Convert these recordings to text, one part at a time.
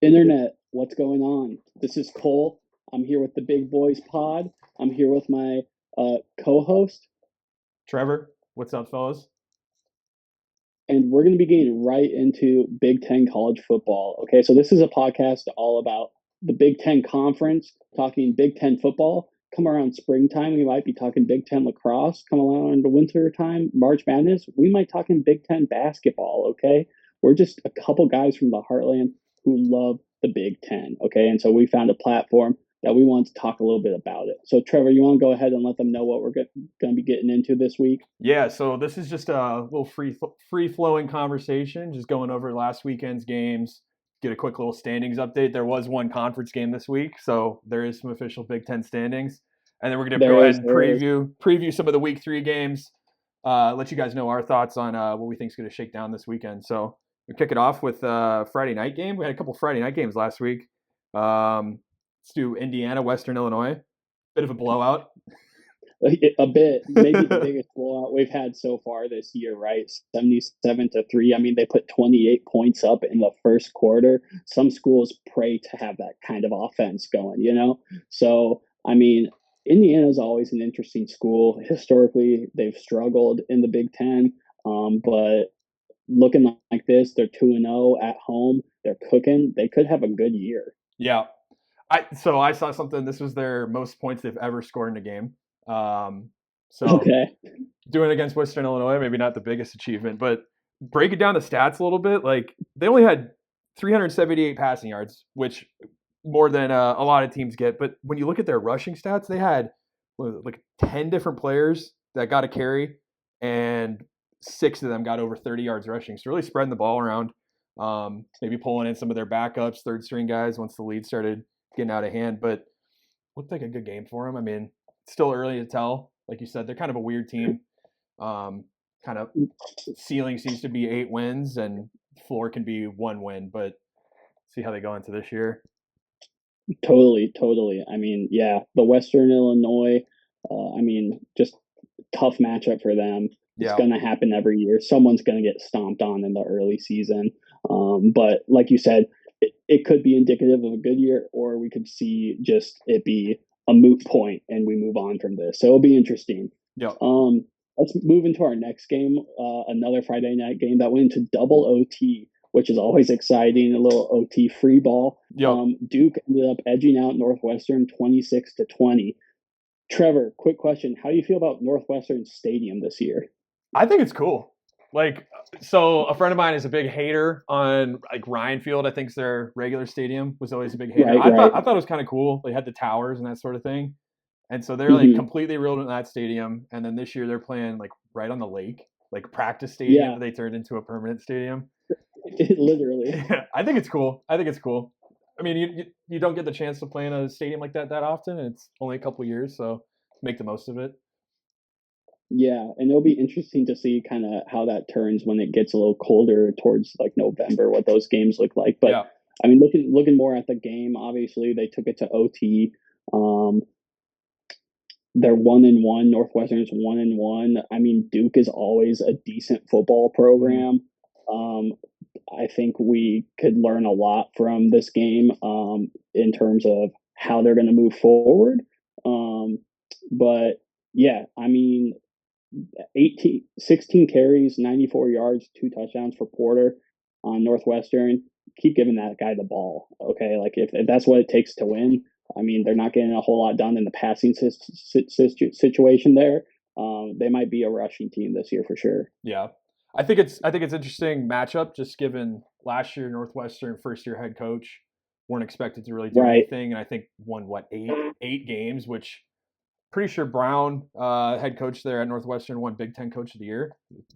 Internet, what's going on? This is Cole. I'm here with the Big Boys Pod. I'm here with my co-host, Trevor, what's up, fellas? and we're going to be getting right into Big Ten college football. Okay, so this is a podcast all about the Big Ten conference, talking Big Ten football. Come around springtime, we might be talking Big Ten lacrosse. Come around the winter time, March Madness, we might talking Big Ten basketball. Okay, we're just a couple guys from the heartland who love the Big Ten. Okay, and so we found a platform that we want to talk a little bit about it. So, Trevor, you want to go ahead and let them know what we're going to be getting into this week? Yeah, so this is just a little free flowing conversation, just going over last weekend's games, get a quick little standings update. There was one conference game this week, so there is some official Big Ten standings, and then we're going to go ahead and preview some of the Week 3 games. Let you guys know our thoughts on what we think is going to shake down this weekend. So we'll kick it off with Friday night game. We had a couple Friday night games last week. Let's do Indiana, Western Illinois. Bit of a blowout. A bit, maybe the biggest blowout we've had so far this year, right? 77-3. I mean, they put 28 points up in the first quarter. Some schools pray to have that kind of offense going. So, I mean, Indiana is always an interesting school. Historically, they've struggled in the Big Ten, but looking like this, they're 2-0 at home. They're cooking. They could have a good year. Yeah. So I saw something. This was their most points they've ever scored in a game. Okay. Doing it against Western Illinois, maybe not the biggest achievement, but break it down the stats a little bit. Like they only had 378 passing yards, which more than a lot of teams get. But when you look at their rushing stats, they had like 10 different players that got a carry, and 6 of them got over 30 yards rushing. So really spreading the ball around, maybe pulling in some of their backups, third string guys once the lead started getting out of hand. But looked like a good game for them. I mean, still early to tell. Like you said, they're kind of a weird team. Kind of ceiling seems to be 8 wins and floor can be 1 win, but see how they go into this year. Totally. I mean, yeah, the Western Illinois, just tough matchup for them. It's going to happen every year. Someone's going to get stomped on in the early season. But like you said, it could be indicative of a good year, or we could see just it be a moot point and we move on from this. So it'll be interesting. Yeah. Let's move into our next game, another Friday night game that went into double OT, which is always exciting. A little OT free ball. Yep. Duke ended up edging out Northwestern 26-20. Trevor, quick question: how do you feel about Northwestern Stadium this year? I think it's cool. Like, so a friend of mine is a big hater on like Ryan Field. I think their regular stadium was always a big hater. I thought it was kind of cool. They had the towers and that sort of thing. And so they're like completely reeled in that stadium. And then this year they're playing like right on the lake, like practice stadium that they turned into a permanent stadium. Literally. I think it's cool. I mean, you don't get the chance to play in a stadium like that often. And it's only a couple of years, so make the most of it. Yeah, and it'll be interesting to see kind of how that turns when it gets a little colder towards like November, what those games look like. But I mean, looking more at the game, obviously they took it to OT. They're 1-1. Northwestern is 1-1. I mean, Duke is always a decent football program. I think we could learn a lot from this game in terms of how they're going to move forward. But yeah, I mean, 16 carries, 94 yards, 2 touchdowns for Porter on Northwestern. Keep giving that guy the ball, okay? Like if that's what it takes to win. I mean, they're not getting a whole lot done in the passing situation there. They might be a rushing team this year for sure. Yeah, I think it's interesting matchup. Just given last year Northwestern first year head coach weren't expected to really do anything, and I think won eight games, which pretty sure Brown, head coach there at Northwestern, won Big Ten Coach of the Year.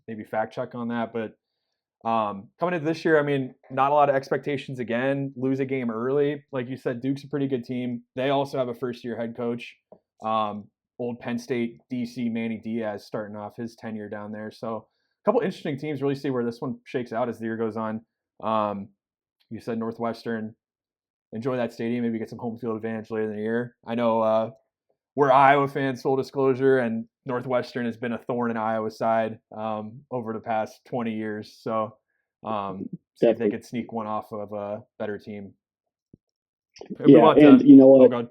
Maybe fact check on that. But coming into this year, I mean, not a lot of expectations again. Lose a game early. Like you said, Duke's a pretty good team. They also have a first-year head coach. Old Penn State DC Manny Diaz starting off his tenure down there. So a couple interesting teams. Really see where this one shakes out as the year goes on. You said Northwestern. Enjoy that stadium. Maybe get some home field advantage later in the year. I know we're Iowa fans, full disclosure, and Northwestern has been a thorn in Iowa's side over the past 20 years. So see if they could sneak one off of a better team Move Yeah, on and to you know oh what? god.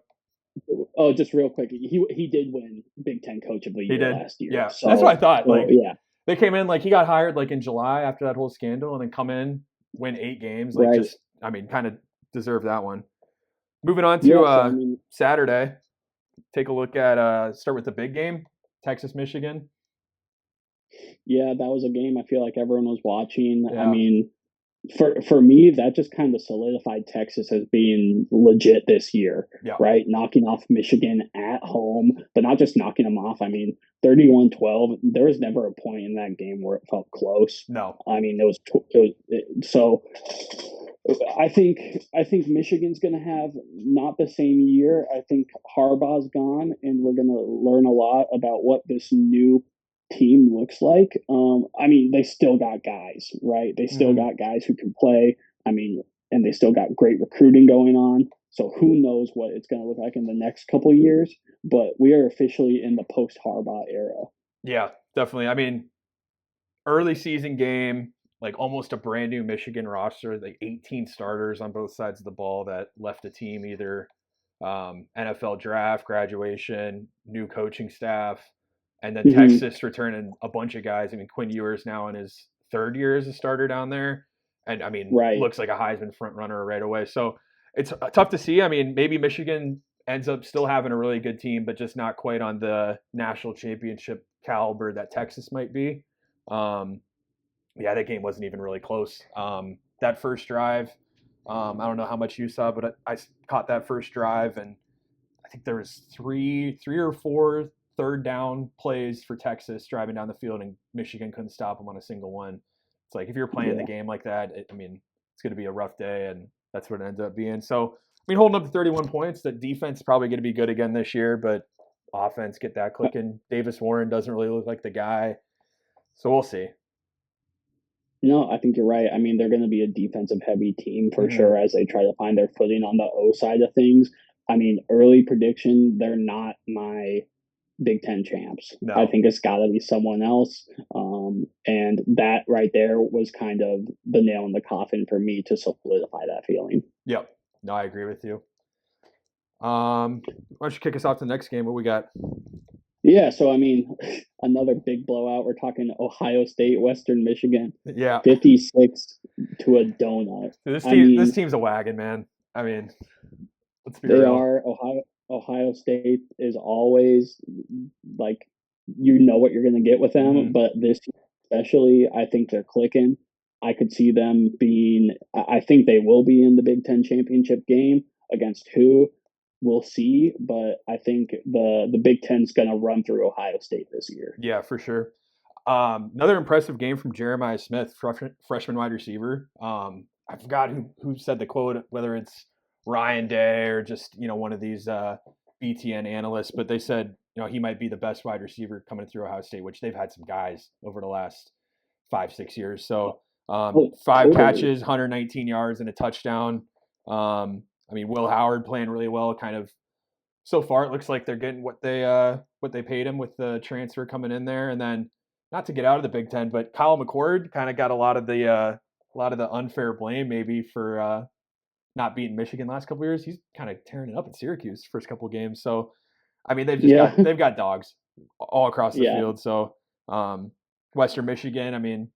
Oh, just real quick, he did win Big Ten Coach of the He Year did. last year. Yeah. That's what I So, thought. so Like yeah, they came in like he got hired like in July after that whole scandal and then come in, win 8 games, like right. just I mean, kind of deserve that one. Moving on to Yeah, so I mean, Saturday. Take a look at start with the big game, Texas Michigan. yeah, that was a game I feel like everyone was watching. I Yeah. mean, for me, that just kind of solidified Texas as being legit this year, Yeah. right? Knocking off Michigan at home, but not just knocking them off. I mean, 31-12. There was never a point in that game where it felt close. No. I mean, so I think Michigan's going to have not the same year. I think Harbaugh's gone, and we're going to learn a lot about what this new team looks like. I mean, they still got guys, right? They still Mm-hmm. got guys who can play. I mean, and they still got great recruiting going on. So who knows what it's going to look like in the next couple of years? But we are officially in the post Harbaugh era. Yeah, definitely. I mean, early season game, like almost a brand new Michigan roster, like 18 starters on both sides of the ball that left the team either NFL draft, graduation, new coaching staff, and then Mm-hmm. Texas returning a bunch of guys. I mean, Quinn Ewers now in his third year as a starter down there, and I mean, Right. looks like a Heisman front runner right away. So it's tough to see. I mean, maybe Michigan ends up still having a really good team, but just not quite on the national championship caliber that Texas might be. Um, yeah, that game wasn't even really close. That first drive, I don't know how much you saw, but I caught that first drive, and I think there was three or four third down plays for Texas driving down the field, and Michigan couldn't stop them on a single one. It's like if you're playing the Yeah. game like that, I mean, it's going to be a rough day, and that's what it ends up being. So, I mean, holding up to 31 points, the defense is probably going to be good again this year, but offense, get that clicking. Davis Warren doesn't really look like the guy, so we'll see. No, I think you're right. I mean, they're going to be a defensive heavy team for Mm-hmm. sure as they try to find their footing on the O side of things. I mean, early prediction, they're not my Big Ten champs. I No. think it's got to be someone else. And that right there was kind of the nail in the coffin for me to solidify that feeling. Yep. No, I agree with you. Why don't you kick us off to the next game? What we got? Yeah, so I mean, another big blowout. We're talking Ohio State, Western Michigan, Yeah. 56 to a donut. This I team, this mean, team's a wagon, man. I mean, let's be they real. are Ohio State is always like you know what you're going to get with them, Mm-hmm. but this year especially, I think they're clicking. I could see them being. I think they will be in the Big Ten championship game against who we'll see, but I think the Big Ten's going to run through Ohio State this year. Yeah, for sure. Another impressive game from Jeremiah Smith, freshman wide receiver. I forgot who said the quote, whether it's Ryan Day or just one of these BTN analysts, but they said he might be the best wide receiver coming through Ohio State, which they've had some guys over the last 5-6 years. So Oh, five totally. catches, 119 yards, and a touchdown. I mean, Will Howard playing really well. Kind of so far, it looks like they're getting what they paid him with the transfer coming in there, and then not to get out of the Big Ten, but Kyle McCord kind of got a lot of the unfair blame maybe for not beating Michigan last couple of years. He's kind of tearing it up at Syracuse first couple of games. So I mean, Yeah, they've got dogs all across the yeah, field. So Western Michigan, I mean,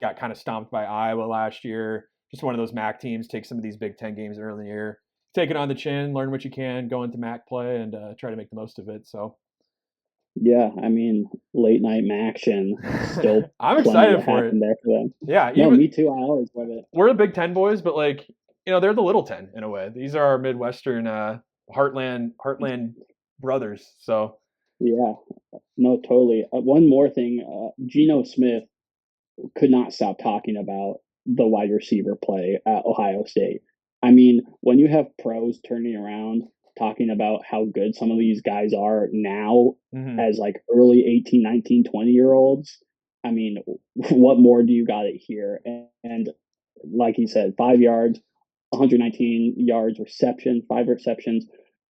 got kind of stomped by Iowa last year. Just one of those MAC teams. Take some of these Big Ten games early in the year, take it on the chin, learn what you can, go into MAC play, and try to make the most of it. So yeah. I mean, late night action, still I'm plenty excited to for it. happen there for them. Yeah, No, even me too. I always love it. we're the Big Ten boys, but like they're the Little Ten in a way. These are our Midwestern heartland brothers. So Yeah, no, totally. One more thing, Geno Smith could not stop talking about the wide receiver play at Ohio State. I mean, when you have pros turning around talking about how good some of these guys are now mhm. as like early 18, 19, 20-year olds, I mean, what more do you got it here? And like he said, 5 yards, 119 yards reception, 5 receptions,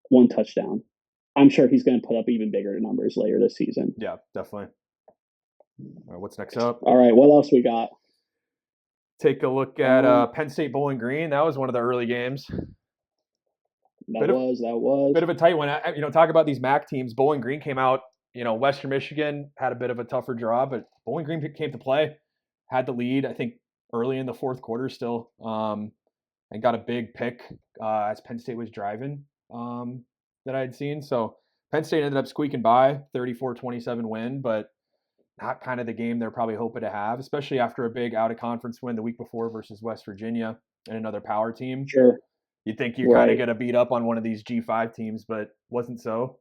one touchdown. I'm sure he's going to put up even bigger numbers later this season. Yeah, definitely. All right, what's next up? All right, what else we got? Take a look at Um, Penn State Bowling Green. That was one of the early games. That was. Bit of a tight one. Talk about these MAC teams. Bowling Green came out. Western Michigan had a bit of a tougher draw, but Bowling Green came to play, had the lead. I think early in the fourth quarter still, and got a big pick as Penn State was driving that I had seen. So Penn State ended up squeaking by 34-27 win, but not kind of the game they're probably hoping to have, especially after a big out-of-conference win the week before versus West Virginia and another power team. Sure. You'd think you're kind of going to beat up on one of these G5 teams, but wasn't so.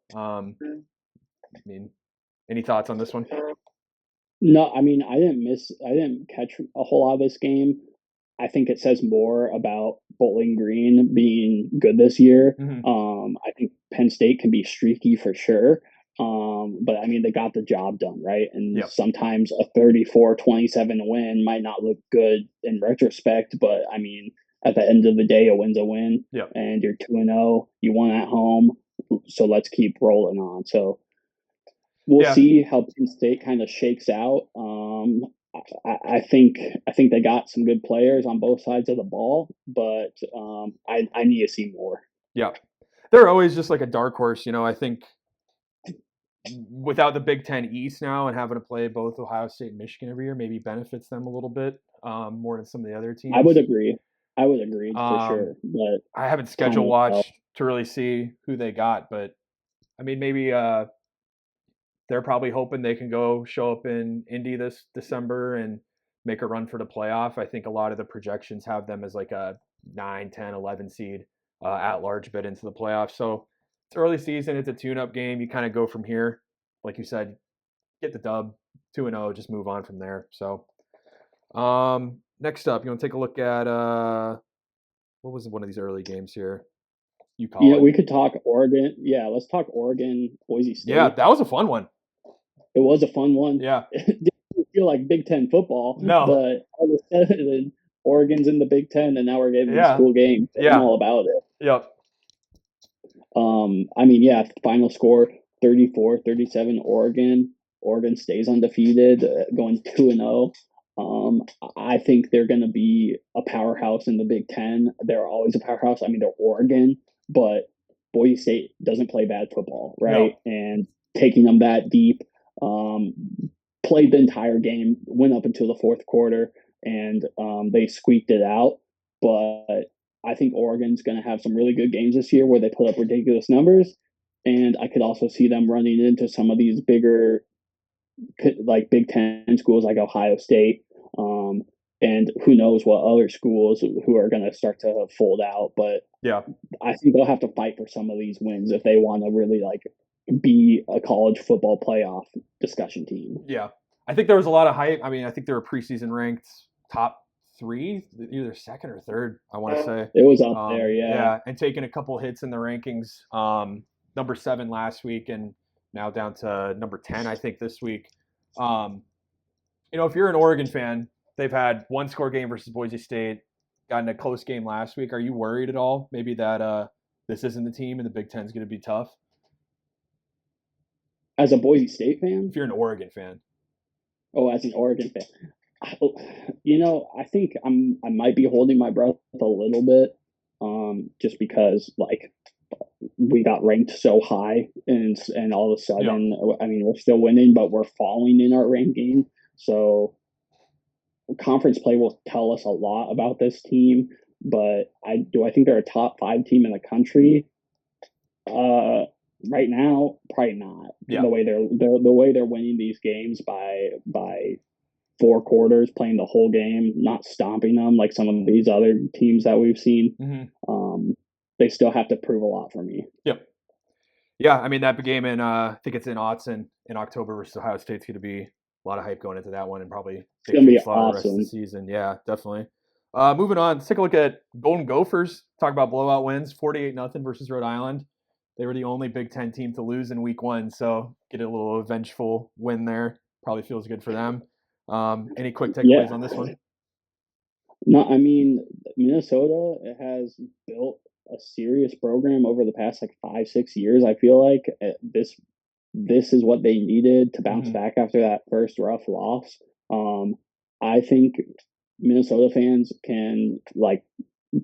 Any thoughts on this one? No, I didn't catch a whole lot of this game. I think it says more about Bowling Green being good this year. Mm-hmm. I think Penn State can be streaky for sure. But they got the job done, right? And sometimes a 34-27 win might not look good in retrospect, but at the end of the day, a win's a win. Yep. And you're 2-0, you won at home. So let's keep rolling on. So we'll see how Penn State kind of shakes out. I think they got some good players on both sides of the ball, but I need to see more. Yeah, they're always just like a dark horse. I think without the Big Ten East now and having to play both Ohio State and Michigan every year, maybe benefits them a little bit more than some of the other teams. I would agree for sure. But I haven't schedule watched to really see who they got, but maybe they're probably hoping they can go show up in Indy this December and make a run for the playoff. I think a lot of the projections have them as like a 9, 10, 11 seed at large bid into the playoffs. So it's early season. It's a tune-up game. You kind of go from here. Like you said, get the dub, 2-0, just move on from there. So next up, you want to take a look at what was one of these early games here? We could talk Oregon. Yeah, let's talk Oregon, Boise State. Yeah, that was a fun one. It was a fun one. Yeah. It didn't feel like Big Ten football. No. But all of a sudden, Oregon's in the Big Ten, and now we're getting a school game. I'm all about it. Yep. Final score 34-37 Oregon. Oregon stays undefeated, going 2-0. I think they're going to be a powerhouse in the Big Ten. They're always a powerhouse. They're Oregon, but Boise State doesn't play bad football, right? No. And taking them that deep, played the entire game, went up until the fourth quarter, and they squeaked it out. But I think Oregon's going to have some really good games this year where they put up ridiculous numbers. And I could also see them running into some of these bigger, like Big Ten schools like Ohio State. And who knows what other schools who are going to start to fold out. But I think they'll have to fight for some of these wins if they want to really be a college football playoff discussion team. Yeah. I think there was a lot of hype. I think they were preseason ranked top 3, either second or third, I want to say. It was up there, yeah. Yeah, and taking a couple hits in the rankings. Number 7 last week and now down to number 10, I think, this week. If you're an Oregon fan, they've had one score game versus Boise State, gotten a close game last week. Are you worried at all? Maybe that this isn't the team and the Big Ten's going to be tough? As a Boise State fan? If you're an Oregon fan. Oh, as an Oregon fan. I think I might be holding my breath a little bit, just because we got ranked so high and all of a sudden, we're still winning, but we're falling in our ranking. So conference play will tell us a lot about this team, but I think they're a top 5 team in the country. Right now, probably not. Yeah. The way they're winning these games by 4 quarters, playing the whole game, not stomping them like some of these other teams that we've seen. Mm-hmm. They still have to prove a lot for me. Yep. Yeah, that game in I think it's in Autzen in October versus Ohio State's going to be a lot of hype going into that one, and probably it's going to be awesome the rest of the season. Yeah, definitely. Moving on, let's take a look at Golden Gophers. Talk about blowout wins, 48-0 versus Rhode Island. They were the only Big Ten team to lose in week 1, so get a little vengeful win there. Probably feels good for them. Any quick takeaways on this one? No, Minnesota has built a serious program over the past 5-6 years. I feel like this is what they needed to bounce back after that first rough loss. I think Minnesota fans can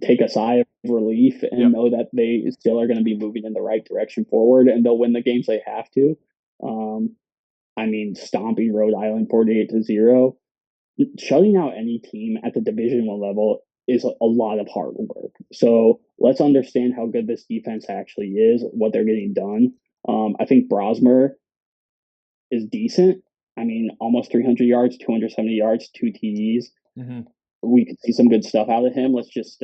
take a sigh of relief and Yep. know that they still are going to be moving in the right direction forward, and they'll win the games they have to. Um, I mean, stomping Rhode Island 48-0, shutting out any team at the Division One level is a lot of hard work. So let's understand how good this defense actually is, what they're getting done. I think Brosmer is decent. I mean, almost 300 yards, 270 yards, two TDs. Mm-hmm. We could see some good stuff out of him. Let's just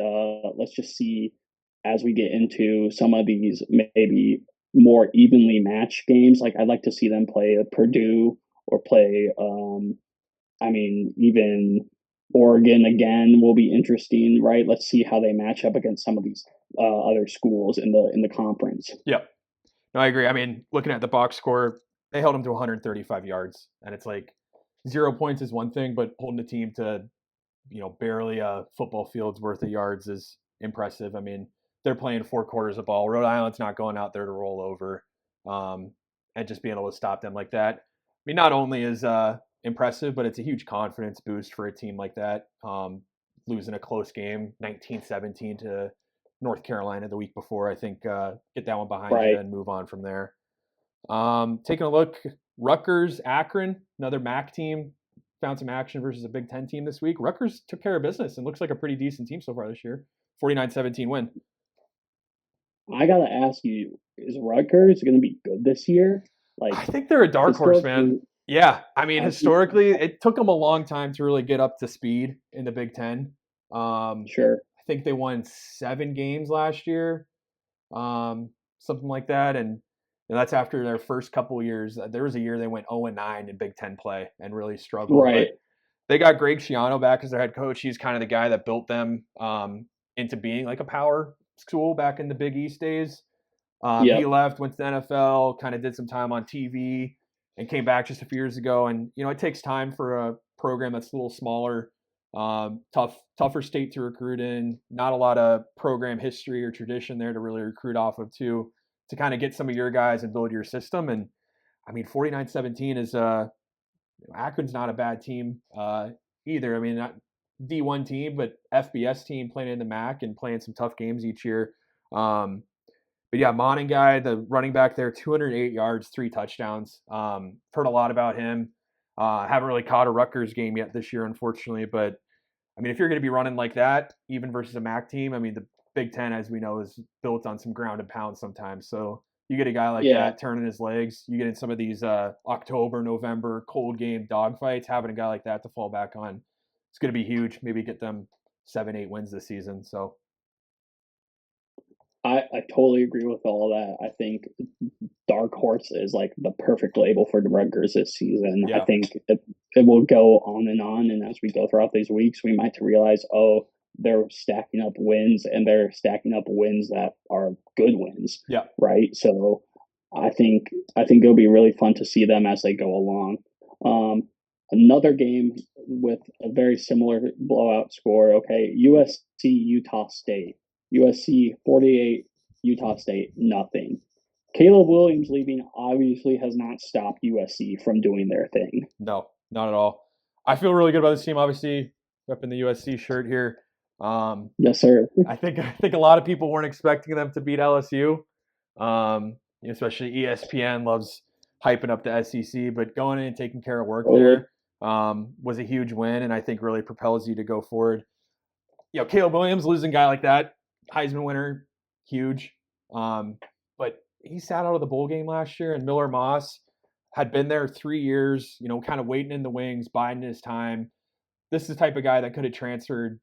see as we get into some of these maybe more evenly matched games. Like I'd like to see them play Purdue or play. I mean, even Oregon again will be interesting, right? Let's see how they match up against some of these other schools in the conference. Yep. No, I agree. I mean, looking at the box score, they held him to 135 yards, and it's like 0 points is one thing, but holding the team to barely a football field's worth of yards is impressive. I mean, they're playing 4 quarters of ball. Rhode Island's not going out there to roll over, and just being able to stop them like that. I mean, not only is impressive, but it's a huge confidence boost for a team like that. Losing a close game, 19-17 to North Carolina the week before. I think get that one behind you and move on from there. Taking a look, Rutgers, Akron, another MAC team, found some action versus a Big Ten team this week. Rutgers took care of business and looks like a pretty decent team so far this year. 49-17 win. I gotta ask you, is Rutgers going to be good this year? Like, I think they're a dark horse, man. Yeah, I mean, historically, it took them a long time to really get up to speed in the Big Ten. Sure. I think they won 7 games last year, something like that, and that's after their first couple of years. There was a year they went 0-9 in Big Ten play and really struggled. Right. But they got Greg Schiano back as their head coach. He's kind of the guy that built them into being like a power school back in the Big East days. He left, went to the NFL, kind of did some time on TV, and came back just a few years ago. And it takes time for a program that's a little smaller, tougher state to recruit in. Not a lot of program history or tradition there to really recruit off of too, to kind of get some of your guys and build your system. And I mean, 49-17 is Akron's not a bad team either. I mean, not D1 team, but FBS team playing in the MAC and playing some tough games each year. But yeah, Monning guy, the running back there, 208 yards, 3 touchdowns. Heard a lot about him. Haven't really caught a Rutgers game yet this year, unfortunately. But I mean, if you're going to be running like that, even versus a MAC team, I mean, the Big Ten, as we know, is built on some ground and pound sometimes. So you get a guy like that turning his legs. You get in some of these October, November cold game dogfights. Having a guy like that to fall back on, it's going to be huge. Maybe get them 7-8 wins this season. So. I totally agree with all that. I think dark horse is like the perfect label for the Rutgers this season. Yeah. I think it will go on, and as we go throughout these weeks, we might realize, they're stacking up wins, and they're stacking up wins that are good wins. Yeah. Right. So I think it'll be really fun to see them as they go along. Another game with a very similar blowout score. Okay, USC Utah State. USC 48, Utah State nothing. Caleb Williams leaving obviously has not stopped USC from doing their thing. No, not at all. I feel really good about this team. Obviously, repping the USC shirt here. Yes, sir. I think a lot of people weren't expecting them to beat LSU. Especially ESPN loves hyping up the SEC, but going in and taking care of work there was a huge win, and I think really propels you to go forward. Caleb Williams, losing a guy like that, Heisman winner, huge. But he sat out of the bowl game last year, and Miller Moss had been there 3 years, kind of waiting in the wings, biding his time. This is the type of guy that could have transferred,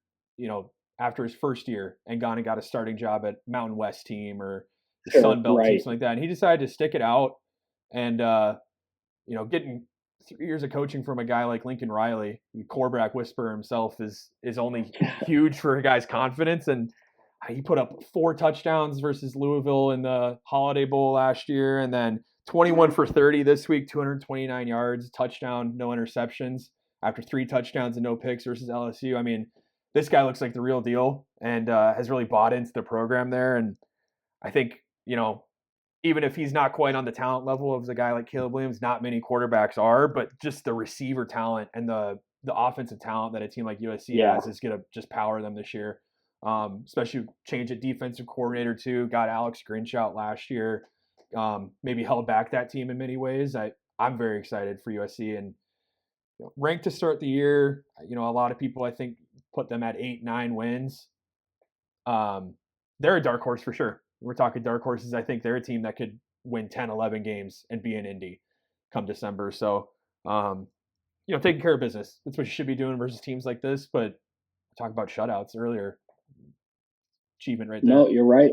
after his first year and gone and got a starting job at Mountain West team or the Sun Belt team, something like that. And he decided to stick it out and, getting 3 years of coaching from a guy like Lincoln Riley, the quarterback whisperer himself, is only huge for a guy's confidence. And he put up 4 touchdowns versus Louisville in the Holiday Bowl last year, and then 21 for 30 this week, 229 yards, touchdown, no interceptions after 3 touchdowns and no picks versus LSU. I mean, this guy looks like the real deal and has really bought into the program there. And I think, even if he's not quite on the talent level of the guy like Caleb Williams, not many quarterbacks are, but just the receiver talent and the offensive talent that a team like USC has is going to just power them this year. especially change at defensive coordinator too. Got Alex Grinch out last year. Maybe held back that team in many ways. I'm very excited for USC and ranked to start the year. A lot of people I think put them at 8-9 wins. They're a dark horse for sure. We're talking dark horses. I think they're a team that could win 10, 11 games and be in Indy come December. So, taking care of business. That's what you should be doing versus teams like this. But talk about shutouts earlier. Achievement right there. No, you're right.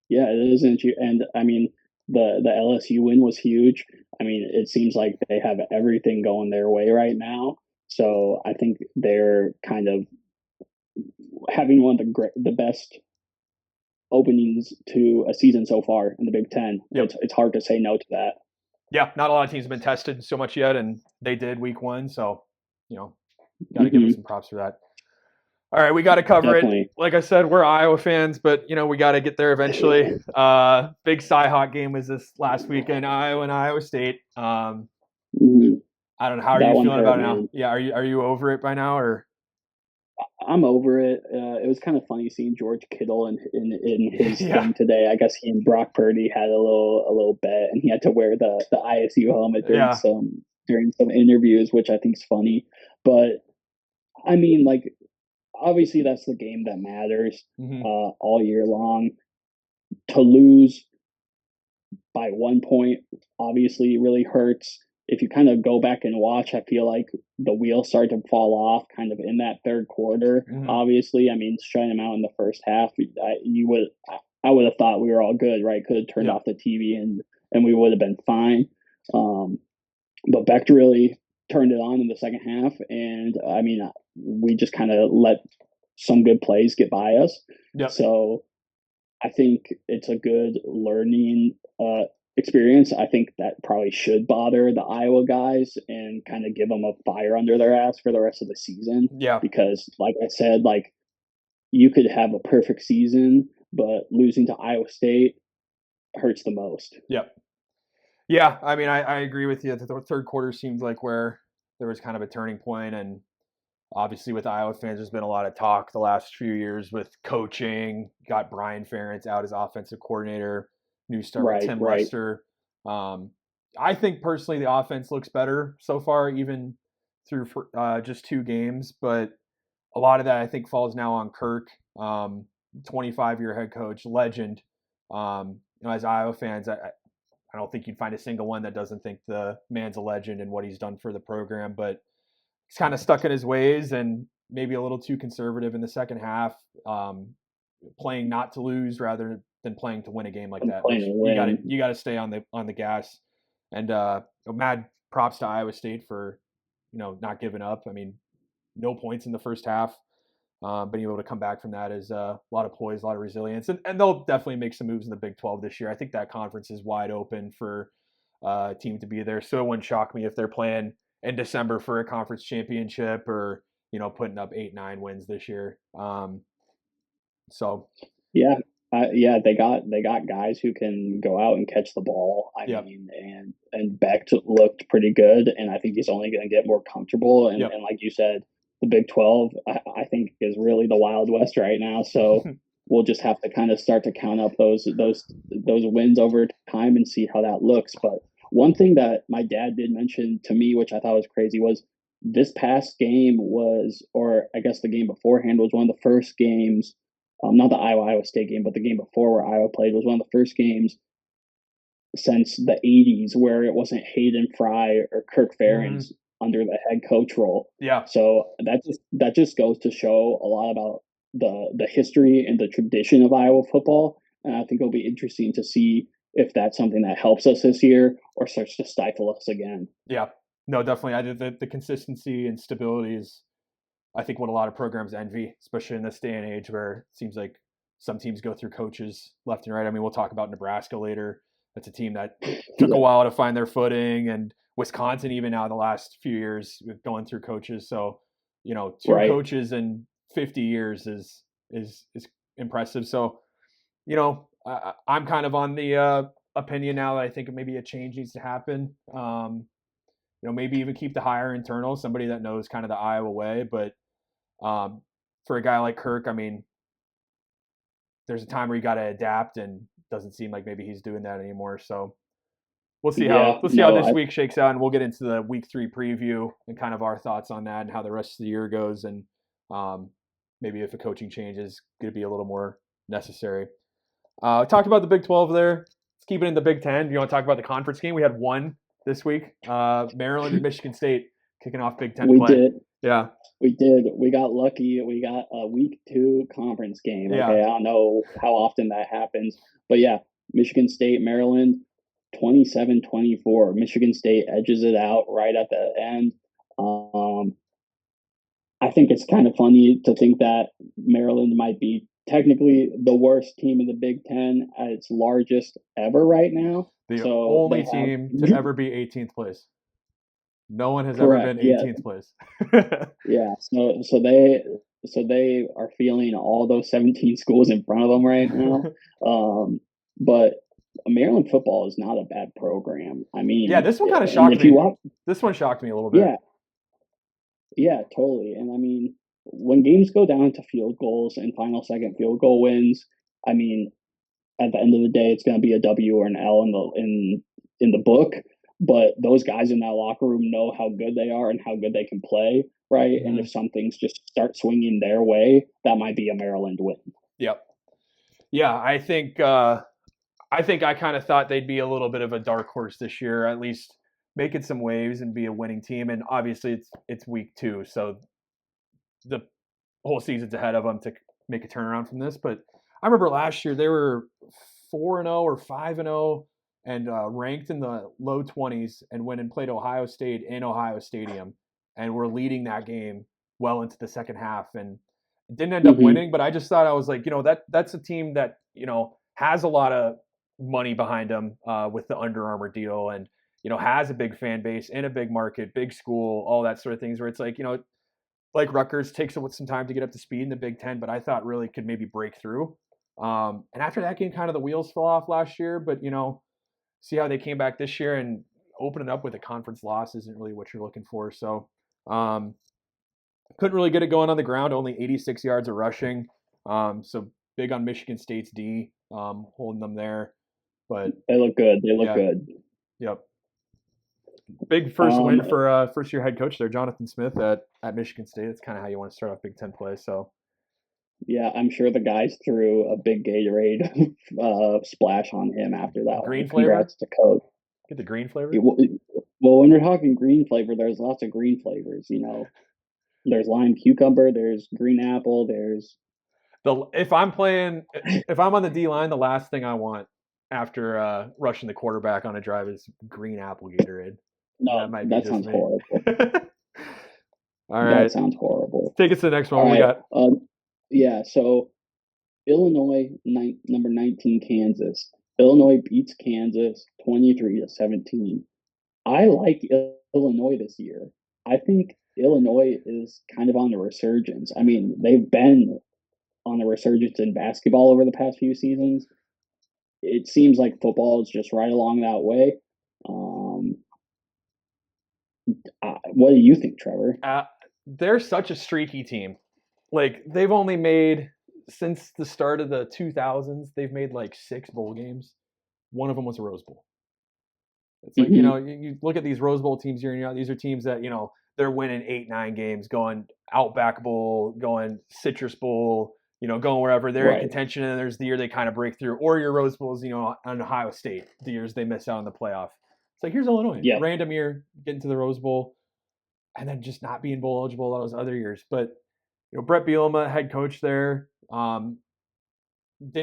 Yeah, it isn't you. And I mean, the LSU win was huge. I mean, it seems like they have everything going their way right now. So I think they're kind of having one of the best openings to a season so far in the Big Ten. Yep. It's hard to say no to that. Yeah, not a lot of teams have been tested so much yet, and they did week 1. So, got to give them some props for that. All right, we got to cover it. Like I said, we're Iowa fans, but we got to get there eventually. Big Cyhawk game was this last weekend, Iowa and Iowa State. I don't know, how are you feeling about it now? Yeah, are you over it by now, or? I'm over it. It was kind of funny seeing George Kittle in his thing today. I guess he and Brock Purdy had a little bet, and he had to wear the ISU helmet during some interviews, which I think is funny. But I mean, like, obviously that's the game that matters all year long. To lose by 1 point obviously really hurts. If you kind of go back and watch, I feel like the wheels start to fall off kind of in that third quarter. Obviously, I mean, shutting them out in the first half, I would have thought we were all good, right? Could have turned off the TV and we would have been fine. But Beck really turned it on in the second half, and I mean, we just kind of let some good plays get by us. Yep. So I think it's a good learning experience. I think that probably should bother the Iowa guys and kind of give them a fire under their ass for the rest of the season. Yeah. Because like I said, like, you could have a perfect season, but losing to Iowa State hurts the most. Yep. Yeah, I mean, I agree with you. The third quarter seemed like where there was kind of a turning point, and obviously with Iowa fans, there's been a lot of talk the last few years with coaching. Got Brian Ferentz out as offensive coordinator, new start with Tim Lester. I think personally the offense looks better so far, even through just 2 games. But a lot of that I think falls now on Kirk, 25-year head coach, legend. As Iowa fans, I don't think you'd find a single one that doesn't think the man's a legend and what he's done for the program. But he's kind of stuck in his ways and maybe a little too conservative in the second half, playing not to lose rather than playing to win a game like that. You got to stay on the gas. And mad props to Iowa State for not giving up. I mean, no points in the first half, being able to come back from that is a lot of poise, a lot of resilience, and they'll definitely make some moves in the Big 12 this year. I think that conference is wide open for a team to be there. So it wouldn't shock me if they're playing in December for a conference championship or putting up 8-9 wins this year. They got guys who can go out and catch the ball. I mean, and Beck looked pretty good, and I think he's only going to get more comfortable. And like you said, the Big 12 I think is really the Wild West right now. So we'll just have to kind of start to count up those wins over time and see how that looks. But one thing that my dad did mention to me, which I thought was crazy, was this past game was, or I guess the game beforehand was one of the first games, not the Iowa State game, but the game before where Iowa played was one of the first games since the 80s where it wasn't Hayden Fry or Kirk Ferentz under the head coach role. Yeah. So that just goes to show a lot about the history and the tradition of Iowa football. And I think it'll be interesting to see if that's something that helps us this year or starts to stifle us again. Yeah. No, definitely. I did the consistency and stability is, I think, what a lot of programs envy, especially in this day and age where it seems like some teams go through coaches left and right. I mean, we'll talk about Nebraska later. That's a team that took a while to find their footing, and Wisconsin even now the last few years going through coaches. So, 2 coaches in 50 years is impressive. So, I'm kind of on the opinion now that I think maybe a change needs to happen. Maybe even keep the hire internal, somebody that knows kind of the Iowa way. But for a guy like Kirk, I mean, there's a time where you got to adapt, and doesn't seem like maybe he's doing that anymore. So we'll see Yeah, how no, this week shakes out, and we'll get into the week 3 preview and kind of our thoughts on that and how the rest of the year goes, and maybe if a coaching change is going to be a little more necessary. Talked about the Big 12 there. Let's keep it in the Big 10. You want to talk about the conference game? We had one this week. Maryland and Michigan State kicking off Big 10 we play. did. Yeah. We did. We got lucky. We got a week 2 conference game. Okay. Yeah. I don't know how often that happens. But yeah, Michigan State, Maryland, 27-24. Michigan State edges it out right at the end. I think it's kind of funny to think that Maryland might be technically the worst team in the Big Ten at its largest ever right now. The only team to ever be 18th place. No one has ever been 18th place. Yeah. So they are feeling all those 17 schools in front of them right now. But Maryland football is not a bad program. I mean, yeah, this one kind of shocked me. This one shocked me a little bit. Yeah, totally. And I mean, when games go down to field goals and final second field goal wins, I mean, at the end of the day, it's going to be a W or an L in the book. But those guys in that locker room know how good they are and how good they can play, right? Mm-hmm. And if some things just start swinging their way, that might be a Maryland win. Yep. Yeah, I think I kind of thought they'd be a little bit of a dark horse this year, at least making some waves and be a winning team. And obviously, it's week 2, so the whole season's ahead of them to make a turnaround from this. But I remember last year they were 4-0 or 5-0 and ranked in the low 20s, and went and played Ohio State in Ohio Stadium, and were leading that game well into the second half, and didn't end up winning. But I just thought, I was like, that's a team that has a lot of money behind them with the Under Armour deal, and has a big fan base in a big market, big school, all that sort of things, where it's like, like Rutgers takes some time to get up to speed in the Big Ten, but I thought really could maybe break through. And after that game, kind of the wheels fell off last year, but see how they came back this year, and opening up with a conference loss isn't really what you're looking for. So couldn't really get it going on the ground, only 86 yards of rushing. So big on Michigan State's D, holding them there. But they look good. They look good. Yep. Big first win for first-year head coach there, Jonathan Smith at Michigan State. That's kind of how you want to start off Big Ten play. So, yeah, I'm sure the guys threw a big Gatorade splash on him after that. Green flavor? Congrats to Coach. Get the green flavor? Well, when we're talking green flavor, there's lots of green flavors. There's lime cucumber, there's green apple, there's. If I'm on the D line, the last thing I want after rushing the quarterback on a drive is green apple Gatorade. No, that sounds horrible. All right. That sounds horrible. Take us to the next one. We got. Yeah, so Illinois, number 19, Kansas. Illinois beats Kansas 23-17. I like Illinois this year. I think Illinois is kind of on the resurgence. I mean, they've been on a resurgence in basketball over the past few seasons. It seems like football is just right along that way. What do you think, Trevor? They're such a streaky team. Like, they've only made, since the start of the 2000s, they've made like 6 bowl games. One of them was a Rose Bowl. It's like, you look at these Rose Bowl teams year in, year out. These are teams that, they're winning 8-9 games, going Outback Bowl, going Citrus Bowl, going wherever. They're in contention, and there's the year they kind of break through. Or your Rose Bowls, on Ohio State, the years they miss out on the playoff. It's like, here's Illinois. Yeah. Random year, getting to the Rose Bowl, and then just not being bowl eligible all those other years. But, Brett Bielema, head coach there, didn't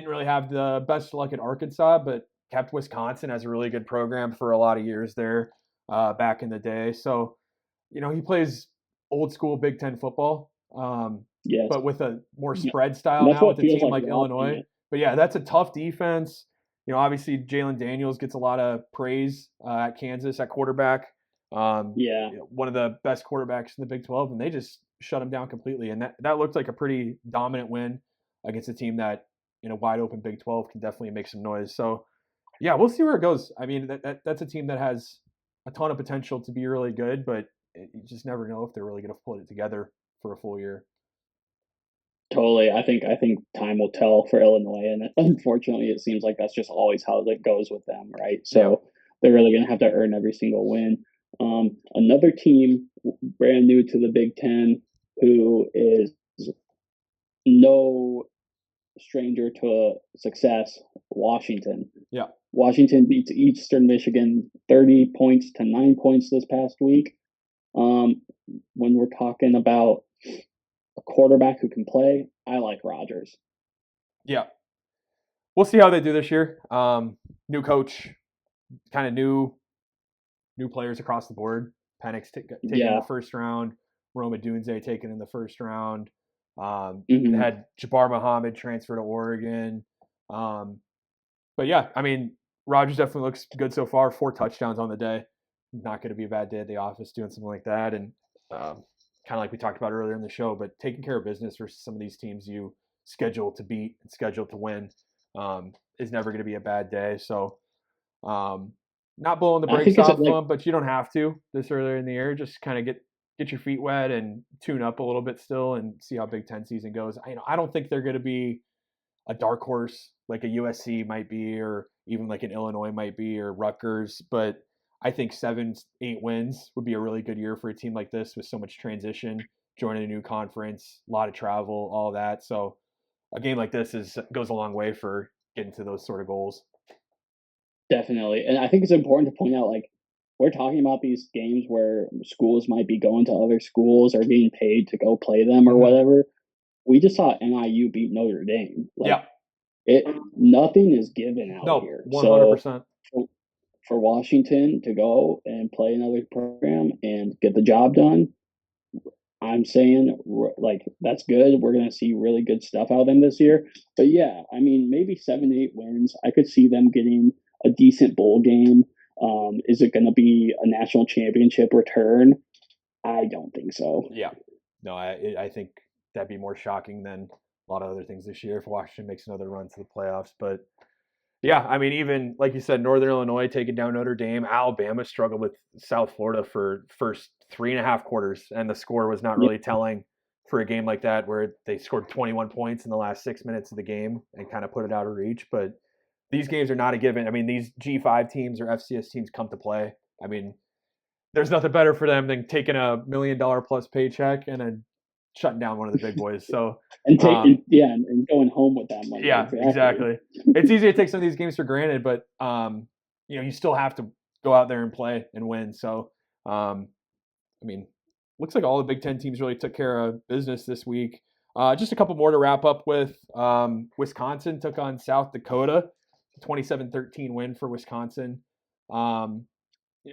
really have the best luck at Arkansas, but kept Wisconsin as a really good program for a lot of years there back in the day. So, he plays old school Big Ten football, yes, but with a more spread style now with a team like Illinois. But yeah, that's a tough defense. Obviously Jalen Daniels gets a lot of praise at Kansas at quarterback. One of the best quarterbacks in the Big 12, and they just shut him down completely. And that looked like a pretty dominant win against a team that in a wide open Big 12 can definitely make some noise. So yeah, we'll see where it goes. I mean, that's a team that has a ton of potential to be really good, but you just never know if they're really going to put it together for a full year. Totally. I think time will tell for Illinois, and unfortunately, it seems like that's just always how it goes with them, right? Yeah. So they're really going to have to earn every single win. Another team brand new to the Big Ten, who is no stranger to success, Washington. Yeah. Washington beats Eastern Michigan 30 points to 9 points this past week. Um, when we're talking about a quarterback who can play, I like Rodgers. Yeah. We'll see how they do this year. New coach, kind of new players across the board. Penix taken in the Yeah. first round. Roma Dunze taken in the first round. They Hmm. had Jabbar Muhammad transfer to Oregon. But yeah, I mean, Rodgers definitely looks good so far. 4 touchdowns on the day. Not going to be a bad day at the office doing something like that. And kind of like we talked about earlier in the show, but taking care of business versus some of these teams you schedule to beat and schedule to win is never going to be a bad day. So um, not blowing the I brakes think it's off of like them, but you don't have to this earlier in the year. Just kind of get your feet wet and tune up a little bit still and see how Big Ten season goes. I don't think they're going to be a dark horse like a USC might be, or even like an Illinois might be, or Rutgers. But I think 7, 8 wins would be a really good year for a team like this with so much transition, joining a new conference, a lot of travel, all that. So a game like this goes a long way for getting to those sort of goals. definitely, and I think it's important to point out like we're talking about these games where schools might be going to other schools or being paid to go play them or Mm-hmm. whatever. We just saw NIU beat Notre Dame. Like Yeah. it, nothing is given out No, here. So 100%. for, for Washington to go and play another program and get the job done, I'm saying like that's good. We're gonna see really good stuff out of them this year. But yeah, I mean maybe 7, 8 wins. I could see them getting a decent bowl game. Is it gonna be a national championship return? I don't think so. Yeah. No, I think that'd be more shocking than a lot of other things this year if Washington makes another run to the playoffs. But yeah, I mean, even like you said, Northern Illinois taking down Notre Dame. Alabama struggled with South Florida for first 3.5 quarters, and the score was not Yeah. really telling for a game like that where they scored 21 points in the last 6 minutes of the game and kind of put it out of reach. But these games are not a given. I mean, these G5 teams or FCS teams come to play. I mean, there's nothing better for them than taking $1 million plus paycheck and then shutting down one of the big boys. So, And um, taking yeah, and going home with that money. yeah, Exactly. exactly. It's easy to take some of these games for granted, but you still have to go out there and play and win. So, I mean, looks like all the Big Ten teams really took care of business this week. Just a couple more to wrap up with. Wisconsin took on South Dakota, 27-13 win for Wisconsin. Um,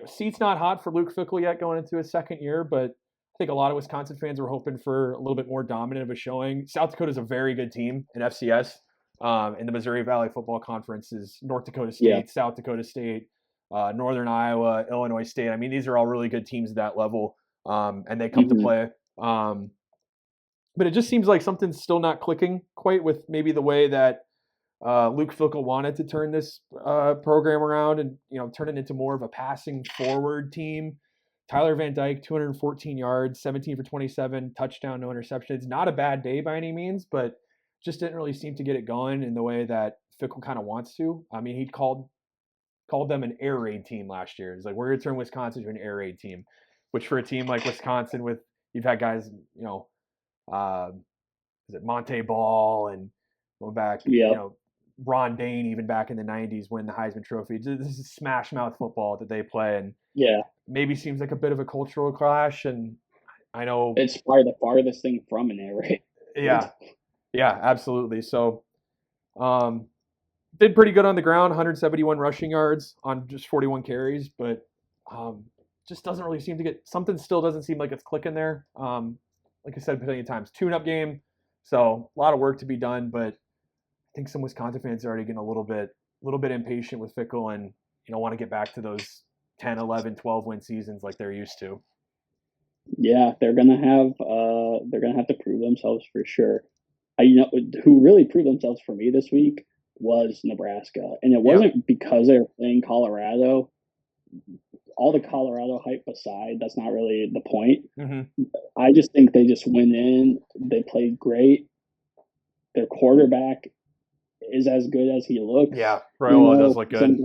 seat's not hot for Luke Fickell yet going into his second year, but I think a lot of Wisconsin fans were hoping for a little bit more dominant of a showing. South Dakota is a very good team in FCS. In the Missouri Valley Football Conference is North Dakota State, Yeah. South Dakota State, Northern Iowa, Illinois State. I mean, these are all really good teams at that level, and they come to Hmm. play. But it just seems like something's still not clicking quite with maybe the way that Luke Fickell wanted to turn this program around and turn it into more of a passing forward team. Tyler Van Dyke, 214 yards, 17 for 27, touchdown, no interceptions. Not a bad day by any means, but just didn't really seem to get it going in the way that Fickell kind of wants to. I mean, he called them an air raid team last year. He's like, we're going to turn Wisconsin to an air raid team, which for a team like Wisconsin, with you've had guys, uh, is it Monte Ball and going back, Yeah. Ron Dane, even back in the 90s, win the Heisman Trophy. This is smash mouth football that they play, and Yeah. maybe seems like a bit of a cultural clash. And I know, It's probably the farthest thing from an air raid. yeah, yeah, absolutely. So, um, did pretty good on the ground, 171 rushing yards on just 41 carries, but um, just doesn't really seem to get something. Still doesn't seem like it's clicking there. Like I said a billion times, tune-up game, so a lot of work to be done. But I think some Wisconsin fans are already getting a little bit impatient with Fickell and want to get back to those 10, 11, 12 win seasons like they're used to. Yeah, they're gonna have to prove themselves for sure. Who really proved themselves for me this week was Nebraska, and it Yeah. wasn't because they were playing Colorado. All the Colorado hype aside, that's not really the point. Mm-hmm. I just think they just went in, they played great, their quarterback is as good as he looks. Yeah, Raiola does look good.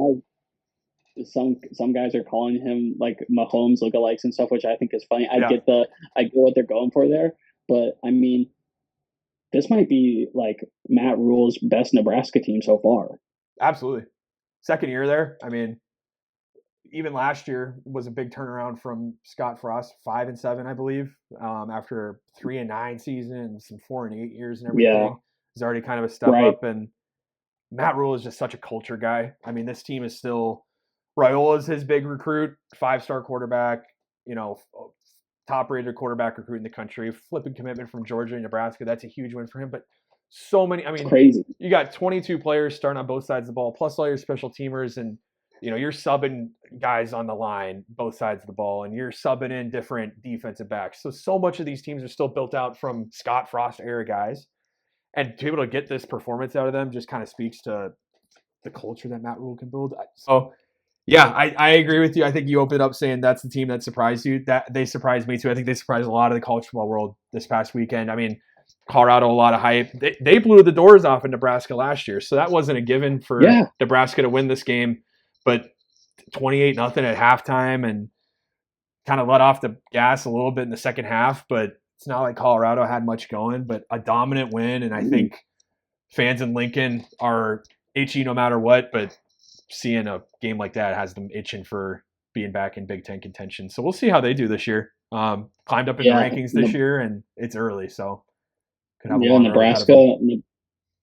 Some guys are calling him like Mahomes lookalikes and stuff, which I think is funny. I get what they're going for there, but I mean, this might be like Matt Rule's best Nebraska team so far. Absolutely, second year there. I mean, even last year was a big turnaround from Scott Frost, 5-7, I believe, after 3-9 season and some 4-8 years and everything. Yeah. It's already kind of a step up, and Matt Rule is just such a culture guy. I mean, this team is still Raiola's his big recruit, 5-star quarterback, top-rated quarterback recruit in the country, flipping commitment from Georgia and Nebraska. That's a huge win for him. But so many, I mean, crazy. You got 22 players starting on both sides of the ball, plus all your special teamers, and you're subbing guys on the line, both sides of the ball, and you're subbing in different defensive backs. So much of these teams are still built out from Scott Frost era guys. And to be able to get this performance out of them just kind of speaks to the culture that Matt Rule can build. So, yeah, I agree with you. I think you opened up saying that's the team that surprised you. That they surprised me too. I think they surprised a lot of the college football world this past weekend. I mean, Colorado, a lot of hype. They blew the doors off in Nebraska last year, so that wasn't a given for Nebraska to win this game. But 28-0 at halftime and kind of let off the gas a little bit in the second half, but it's not like Colorado had much going, but a dominant win. And I think fans in Lincoln are itchy no matter what, but seeing a game like that has them itching for being back in Big Ten contention. So we'll see how they do this year. Climbed up in the rankings this year, and it's early, so could have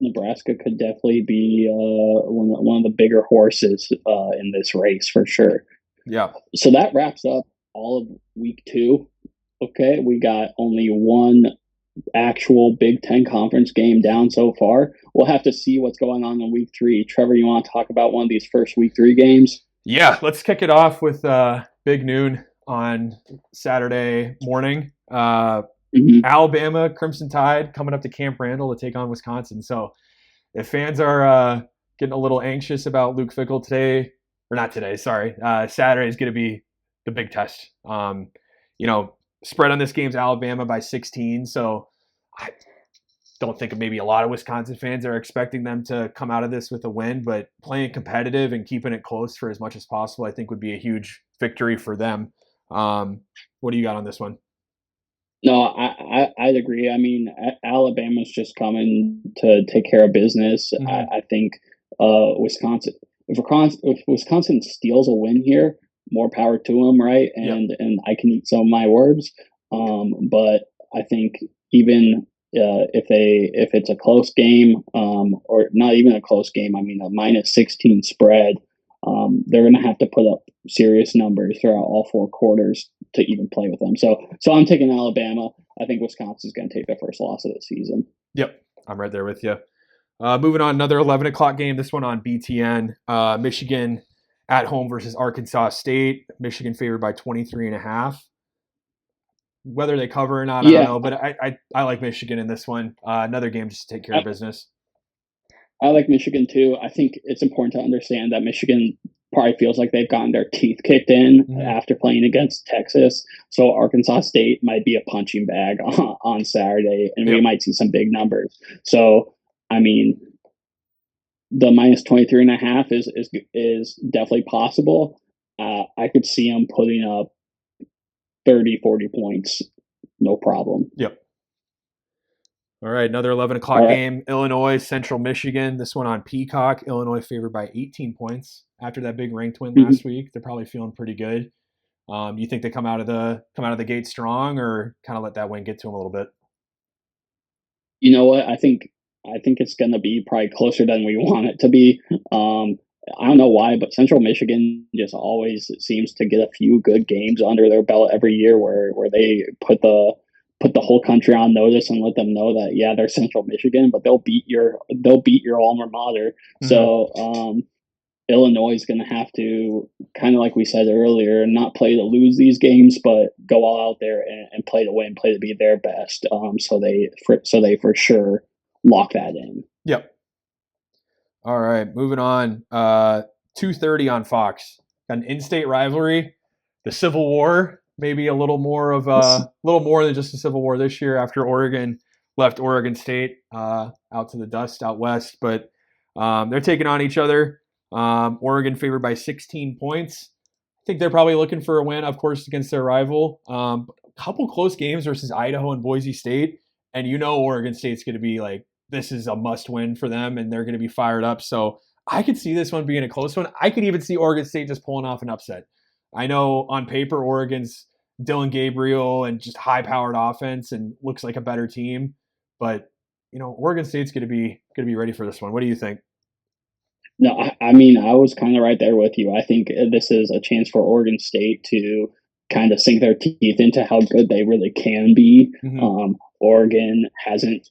Nebraska could definitely be one of the bigger horses in this race for sure. Yeah. So that wraps up all of week 2. Okay, we got only one actual Big Ten conference game down so far. We'll have to see what's going on in week 3. Trevor, you want to talk about one of these first week 3 games? Yeah, let's kick it off with big noon on Saturday morning. Alabama Crimson Tide coming up to Camp Randall to take on Wisconsin. So if fans are getting a little anxious about Luke Fickell today, or not today, sorry, Saturday is going to be the big test. Spread on this game's Alabama by 16. So I don't think maybe a lot of Wisconsin fans are expecting them to come out of this with a win, but playing competitive and keeping it close for as much as possible, I think would be a huge victory for them. What do you got on this one? No, I'd agree. I mean, Alabama's just coming to take care of business. Mm-hmm. I think Wisconsin, if Wisconsin steals a win here, more power to them, right? And I can eat some of my words. But I think even if it's a close game, or not even a close game, I mean a -16 spread, they're going to have to put up serious numbers throughout all 4 quarters to even play with them. So I'm taking Alabama. I think Wisconsin's going to take their first loss of the season. Yep, I'm right there with you. Moving on, another 11 o'clock game. This one on BTN. Michigan at home versus Arkansas State. Michigan favored by 23.5. Whether they cover or not, I don't know. But I like Michigan in this one. Another game just to take care of business. I like Michigan too. I think it's important to understand that Michigan probably feels like they've gotten their teeth kicked in after playing against Texas. So Arkansas State might be a punching bag on Saturday, and we might see some big numbers. So, I mean, the -23.5 is definitely possible. I could see them putting up 30, 40 points, no problem. Yep. All right, another 11 o'clock game, Illinois, Central Michigan. This one on Peacock. Illinois favored by 18 points after that big ranked win last week. They're probably feeling pretty good. You think they come out of the gate strong, or kind of let that win get to them a little bit? You know what? I think it's going to be probably closer than we want it to be. I don't know why, but Central Michigan just always seems to get a few good games under their belt every year, where they put the whole country on notice and let them know that they're Central Michigan, but they'll beat your alma mater. Mm-hmm. So Illinois is going to have to, kind of like we said earlier, not play to lose these games, but go all out there and play to win, play to be their best. So they for sure lock that in. Yep. All right, moving on. 2:30 on Fox. Got an in-state rivalry, the Civil War. Maybe a little more than just a Civil War this year after Oregon left Oregon State out to the dust out west, but they're taking on each other. Oregon favored by 16 points. I think they're probably looking for a win, of course, against their rival. A couple close games versus Idaho and Boise State, and Oregon State's going to be like, this is a must win for them, and they're going to be fired up. So I could see this one being a close one. I could even see Oregon State just pulling off an upset. I know on paper Oregon's Dylan Gabriel and just high-powered offense and looks like a better team, but Oregon State's going to be ready for this one. What do you think? No, I mean, I was kind of right there with you. I think this is a chance for Oregon State to kind of sink their teeth into how good they really can be. Mm-hmm. Oregon hasn't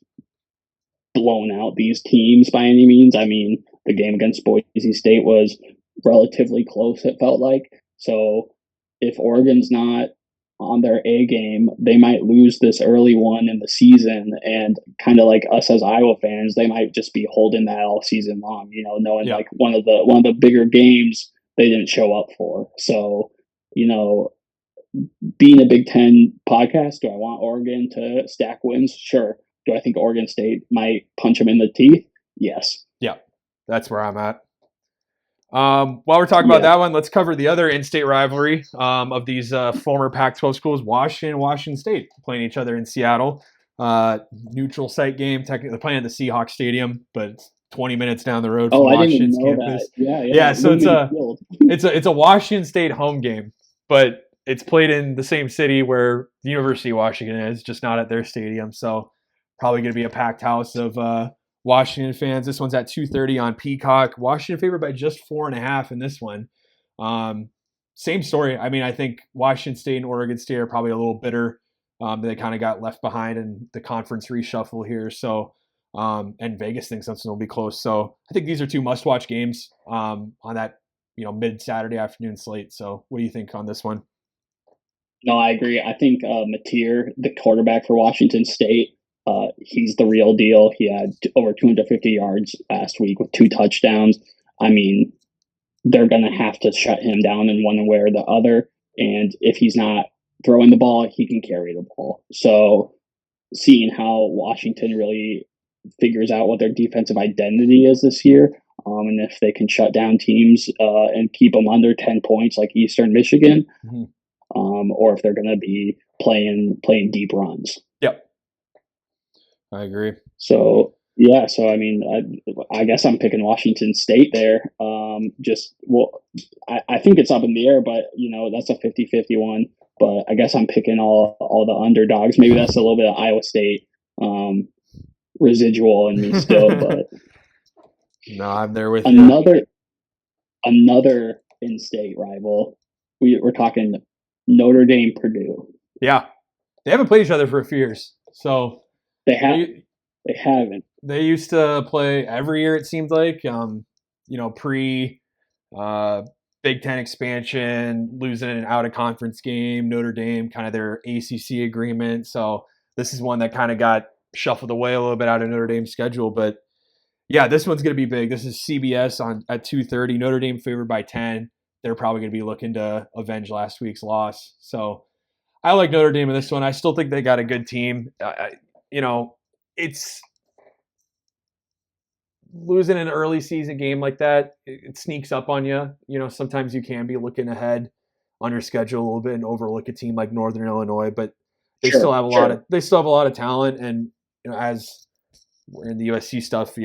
blown out these teams by any means. I mean, the game against Boise State was relatively close, it felt like. So if Oregon's not on their A game, they might lose this early one in the season, and kind of like us as Iowa fans, they might just be holding that all season long, knowing like one of the bigger games they didn't show up for. So, being a Big Ten podcast, do I want Oregon to stack wins? Sure. Do I think Oregon State might punch them in the teeth? Yes. Yeah, that's where I'm at. While we're talking about that one, let's cover the other in-state rivalry of these former Pac-12 schools, Washington and Washington State, playing each other in Seattle. Neutral site game. Technically, they're playing at the Seahawks Stadium, but it's 20 minutes down the road from Washington's campus. That. Yeah. So it's a Washington State home game, but it's played in the same city where the University of Washington is, just not at their stadium. So probably going to be a packed house of Washington fans. This one's at 2:30 on Peacock. Washington favored by just 4.5 in this one. Same story. I mean, I think Washington State and Oregon State are probably a little bitter. They kind of got left behind in the conference reshuffle here. So, and Vegas thinks something will be close. So I think these are two must-watch games on that mid-Saturday afternoon slate. So what do you think on this one? No, I agree. I think Mateer, the quarterback for Washington State, he's the real deal. He had over 250 yards last week with 2 touchdowns. I mean, they're going to have to shut him down in one way or the other. And if he's not throwing the ball, he can carry the ball. So seeing how Washington really figures out what their defensive identity is this year, and if they can shut down teams and keep them under 10 points like Eastern Michigan, mm-hmm. Or if they're going to be playing deep runs. Yep. I agree. So, I mean, I guess I'm picking Washington State there. I think it's up in the air, but, that's a 50-50 one. But I guess I'm picking all the underdogs. Maybe that's a little bit of Iowa State residual in me still. But no, I'm there with you. Another in-state rival. We're talking Notre Dame, Purdue. Yeah, they haven't played each other for a few years, so they haven't. They used to play every year. It seemed like, pre Big Ten expansion, losing an out of conference game. Notre Dame, kind of their ACC agreement. So this is one that kind of got shuffled away a little bit out of Notre Dame's schedule, but yeah, this one's going to be big. This is CBS at 2:30. Notre Dame favored by 10. They're probably going to be looking to avenge last week's loss. So I like Notre Dame in this one. I still think they got a good team. It's losing an early season game like that. It sneaks up on you. Sometimes you can be looking ahead on your schedule a little bit and overlook a team like Northern Illinois, but they still have a lot of talent. And as we're in the USC stuff,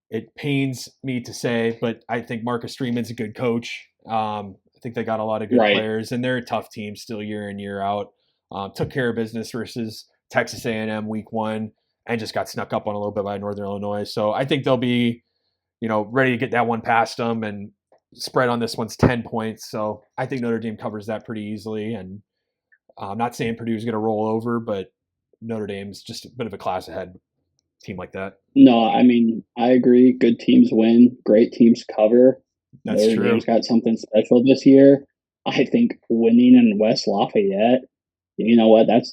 it pains me to say, but I think Marcus Freeman's a good coach. I think they got a lot of good players, and they're a tough team still year in, year out. Took care of business versus Texas A&M week 1 and just got snuck up on a little bit by Northern Illinois. So I think they'll be, ready to get that one past them, and spread on this one's 10 points. So I think Notre Dame covers that pretty easily. And I'm not saying Purdue's going to roll over, but Notre Dame's just a bit of a class ahead team like that. No, I mean, I agree. Good teams win. Great teams cover. That's true. Notre Dame's got something special this year. I think winning in West Lafayette, you know what? That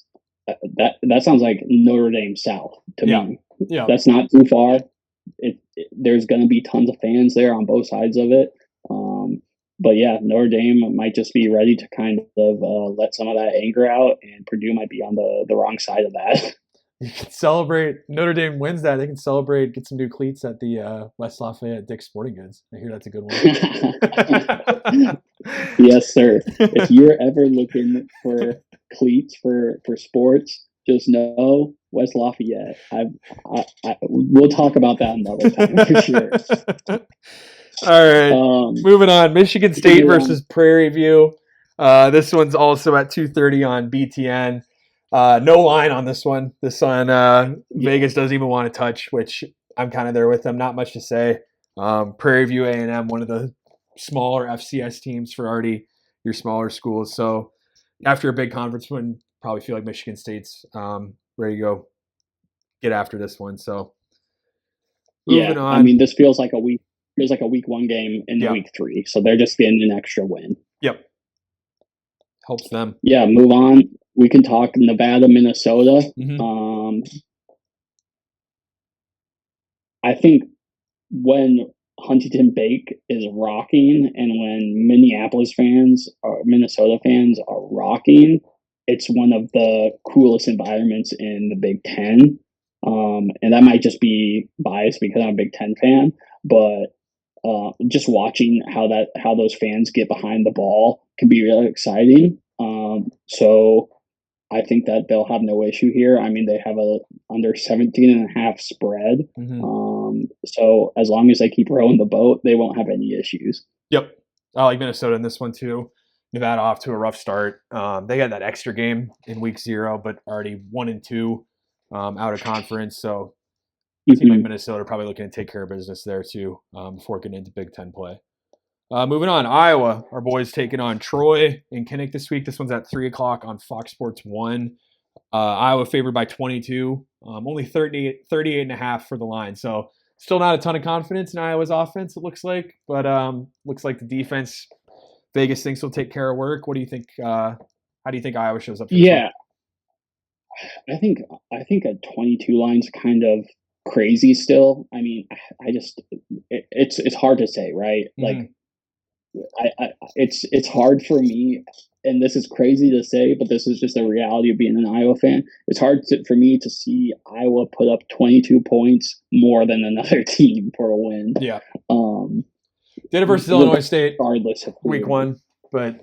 sounds like Notre Dame South to me. Yeah. That's not too far. There's going to be tons of fans there on both sides of it. But yeah, Notre Dame might just be ready to kind of let some of that anger out, and Purdue might be on the wrong side of that. You can celebrate. Notre Dame wins that. They can celebrate, get some new cleats at the West Lafayette Dick's Sporting Goods. I hear that's a good one. Yes, sir. If you're ever looking for cleats for sports, just know West Lafayette. We'll talk about that another time for sure. All right, moving on. Michigan State versus Prairie View. This one's also at 2:30 on BTN. No line on this one. This one, Vegas doesn't even want to touch, which I'm kind of there with them. Not much to say. Prairie View A&M, one of the smaller FCS teams for already your smaller schools. So after a big conference win, probably feel like Michigan State's ready to go get after this one. So moving on. I mean, this feels like a week. Feels like a week 1 game in week 3, so they're just getting an extra win. Yep, helps them. Yeah, move on. We can talk Nevada, Minnesota. I think when Huntington Bake is rocking, and when Minneapolis fans or Minnesota fans are rocking, it's one of the coolest environments in the Big Ten. And that might just be biased because I'm a Big Ten fan, but just watching how those fans get behind the ball can be really exciting. So I think that they'll have no issue here. I mean, they have a under 17.5 spread. So as long as they keep rowing the boat, they won't have any issues. Yep. I like Minnesota in this one too. Nevada off to a rough start. They got that extra game in week 0, but already 1-2 out of conference. So a team like Minnesota probably looking to take care of business there too before getting into Big Ten play. Moving on, Iowa. Our boys taking on Troy in Kinnick this week. This one's at 3 o'clock on Fox Sports 1. Iowa favored by 22. Only 38.5 for the line. So still not a ton of confidence in Iowa's offense, it looks like. But looks like the defense, Vegas thinks will take care of work. What do you think? How do you think Iowa shows up for this one? I think a 22 line's kind of crazy still. I mean, it's hard to say, right? Like, it's hard for me, and this is crazy to say, but this is just a reality of being an Iowa fan. It's hard for me to see Iowa put up 22 points more than another team for a win. Yeah. Did it versus Illinois State, regardless of week 1, but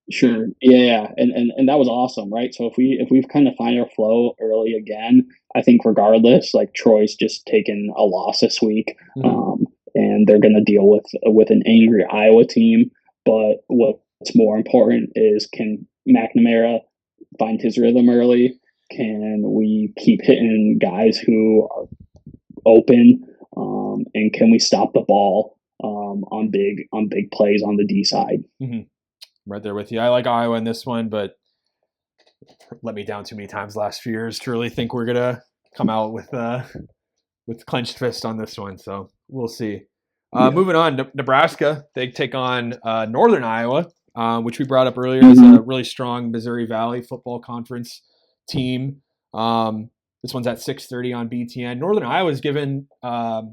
sure, yeah, and that was awesome, right? So if we kind of find our flow early again, I think regardless, like Troy's just taken a loss this week. And they're going to deal with an angry Iowa team. But what's more important is, can McNamara find his rhythm early? Can we keep hitting guys who are open? And can we stop the ball on big plays on the D side? Right there with you. I like Iowa in this one, but let me down too many times last few years to really think we're gonna come out with clenched fist on this one. So we'll see. Moving on, Nebraska, they take on Northern Iowa, which we brought up earlier as a really strong Missouri Valley Football Conference team. This one's at 6:30 on BTN. Northern Iowa's given a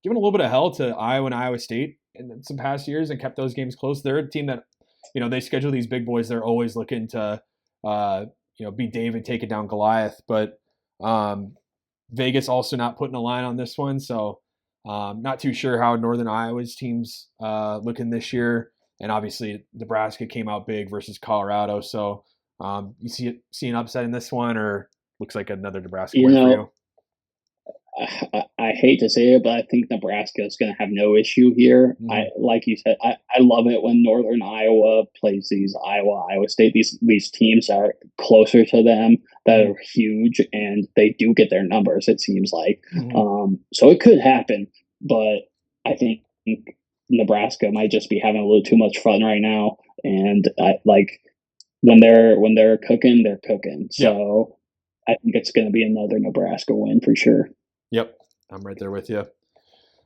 little bit of hell to Iowa and Iowa State in some past years and kept those games close. They're a team that, they schedule these big boys. They're always looking to, beat David, take it down Goliath. But Vegas also not putting a line on this one. So not too sure how Northern Iowa's team's looking this year. And obviously Nebraska came out big versus Colorado. So you see an upset in this one, or looks like another Nebraska win for you? I hate to say it, but I think Nebraska is going to have no issue here. Like you said, I love it when Northern Iowa plays these Iowa State. These teams are closer to them, that are huge, and they do get their numbers, it seems like. So it could happen, but I think Nebraska might just be having a little too much fun right now. And when they're cooking, they're cooking. So I think it's going to be another Nebraska win for sure. Yep, I'm right there with you.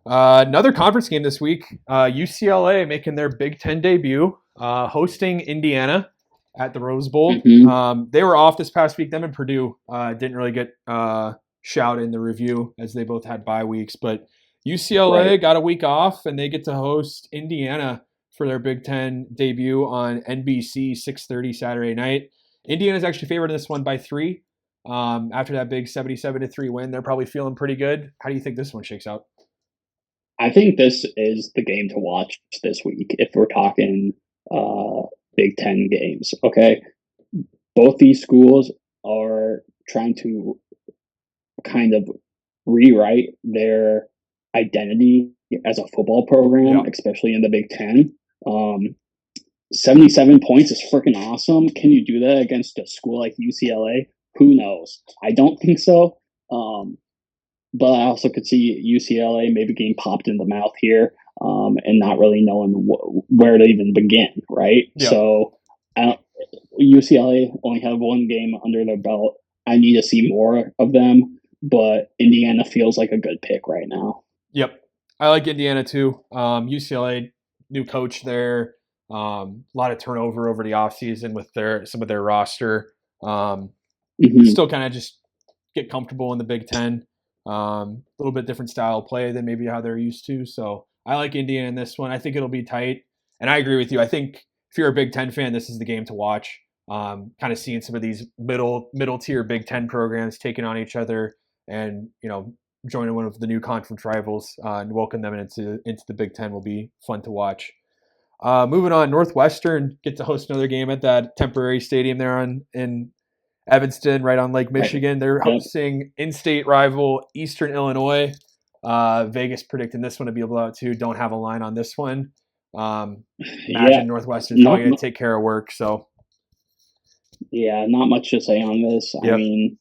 Another conference game this week. UCLA making their Big Ten debut, hosting Indiana at the Rose Bowl. They were off this past week. Them and Purdue didn't really get shouted in the review as they both had bye weeks. But UCLA got a week off, and they get to host Indiana for their Big Ten debut on NBC 6:30 Saturday night. Indiana's actually favored in this one by 3. After that big 77-3 win, they're probably feeling pretty good. How do you think this one shakes out? I think this is the game to watch this week if we're talking Big Ten games. Okay, both these schools are trying to kind of rewrite their identity as a football program, especially in the Big Ten. 77 points is freaking awesome. Can you do that against a school like UCLA? Who knows? I don't think so. But I also could see UCLA maybe getting popped in the mouth here and not really knowing where to even begin, right? Yep. So UCLA only have one game under their belt. I need to see more of them, but Indiana feels like a good pick right now. Yep. I like Indiana too. UCLA, new coach there. A lot of turnover over the offseason with some of their roster. Still kind of just get comfortable in the Big Ten. A little bit different style of play than maybe how they're used to. So I like Indiana in this one. I think it'll be tight. And I agree with you. I think if you're a Big Ten fan, this is the game to watch. Kind of seeing some of these middle tier Big Ten programs taking on each other and, joining one of the new conference rivals and welcome them into the Big Ten will be fun to watch. Moving on, Northwestern get to host another game at that temporary stadium there in Evanston, right on Lake Michigan. They're hosting in-state rival Eastern Illinois. Vegas predicting this one to be a blowout too. Don't have a line on this one. Imagine Northwestern's probably going to take care of work. So, yeah, not much to say on this. Yep. I mean,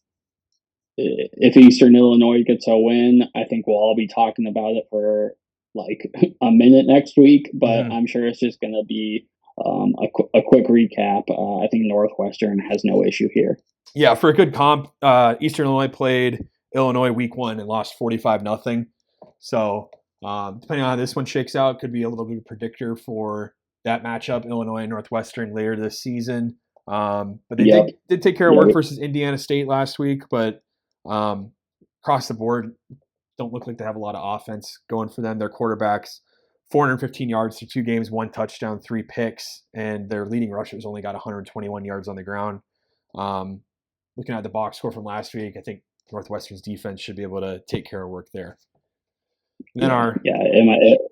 if Eastern Illinois gets a win, I think we'll all be talking about it for like a minute next week. But I'm sure it's just going to be a quick recap. I think Northwestern has no issue here. Yeah, for a good comp, Eastern Illinois played Illinois week 1 and lost 45-0. So depending on how this one shakes out, could be a little bit of a predictor for that matchup, Illinois and Northwestern later this season. But they did take care of work versus Indiana State last week, but across the board, don't look like they have a lot of offense going for them. Their quarterbacks, 415 yards through 2 games, 1 touchdown, 3 picks, and their leading rushers only got 121 yards on the ground. Looking at the box score from last week, I think Northwestern's defense should be able to take care of work there. And then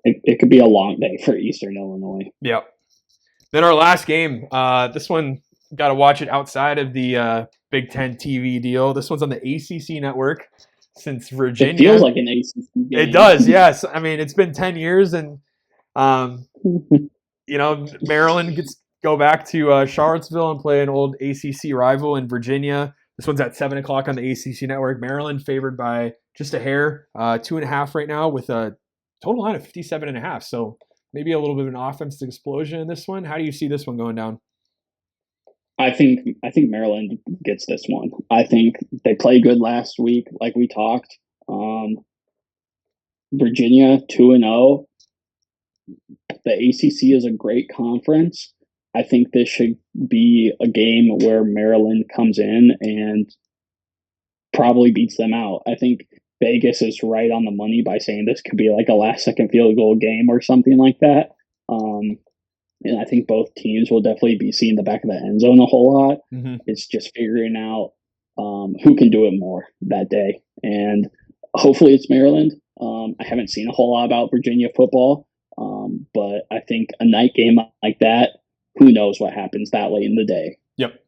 it could be a long day for Eastern Illinois. Yep. Then our last game, this one, got to watch it outside of the Big Ten TV deal. This one's on the ACC network since Virginia. It feels like an ACC game. It does, yes. I mean, it's been 10 years, and Maryland gets go back to Charlottesville and play an old ACC rival in Virginia. This one's at 7 o'clock on the ACC network. Maryland favored by just a hair, 2.5 right now, with a total line of 57.5. So maybe a little bit of an offensive explosion in this one. How do you see this one going down? I think Maryland gets this one. I think they played good last week, like we talked. Virginia 2-0. The ACC is a great conference. I think this should be a game where Maryland comes in and probably beats them out. I think Vegas is right on the money by saying this could be like a last-second field goal game or something like that. And I think both teams will definitely be seeing the back of the end zone a whole lot. Mm-hmm. It's just figuring out who can do it more that day. And hopefully it's Maryland. I haven't seen a whole lot about Virginia football, but I think a night game like that, who knows what happens that late in the day. Yep.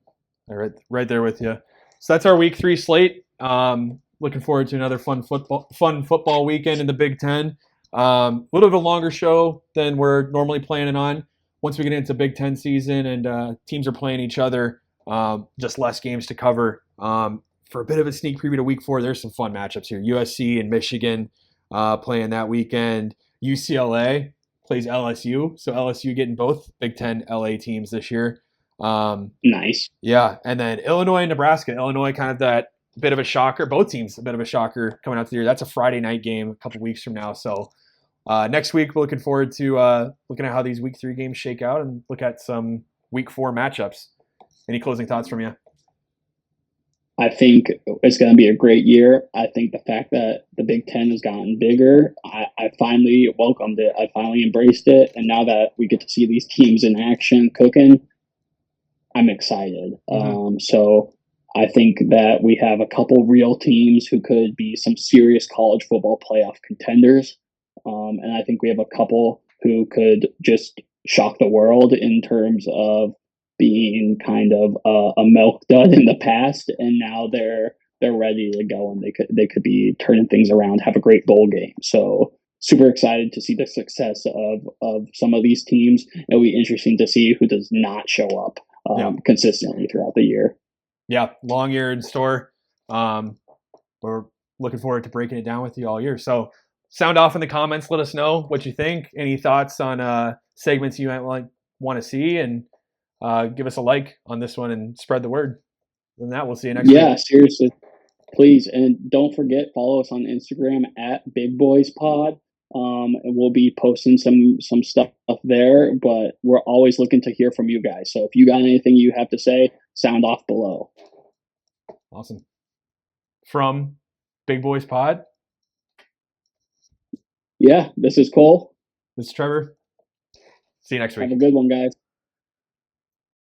Right there with you. So that's our week 3 slate. Looking forward to another fun football weekend in the Big Ten. A little bit of a longer show than we're normally planning on. Once we get into Big Ten season and teams are playing each other, just less games to cover. For a bit of a sneak preview to week 4, there's some fun matchups here. USC and Michigan playing that weekend. UCLA plays LSU. So LSU getting both Big Ten LA teams this year. Nice. Yeah. And then Illinois and Nebraska. Illinois kind of that bit of a shocker. Both teams a bit of a shocker coming out to the year. That's a Friday night game a couple weeks from now. So next week, we're looking forward to looking at how these week 3 games shake out and look at some week 4 matchups. Any closing thoughts from you? I think it's going to be a great year. I think the fact that the Big Ten has gotten bigger, I finally welcomed it. I finally embraced it. And now that we get to see these teams in action cooking, I'm excited. So I think that we have a couple real teams who could be some serious college football playoff contenders. And I think we have a couple who could just shock the world in terms of being kind of a milk dud in the past, and now they're ready to go, and they could be turning things around, have a great bowl game. So super excited to see the success of some of these teams. It'll be interesting to see who does not show up consistently throughout the year. Yeah, long year in store. We're looking forward to breaking it down with you all year. So sound off in the comments. Let us know what you think. Any thoughts on segments you might want to see, and give us a like on this one and spread the word. And that we'll see you next week. Yeah, seriously. Please. And don't forget, follow us on Instagram at Big Boys Pod. And we'll be posting some stuff there, but we're always looking to hear from you guys. So if you got anything you have to say, sound off below. Awesome. From Big Boys Pod. Yeah, this is Cole. This is Trevor. See you next week. Have a good one, guys.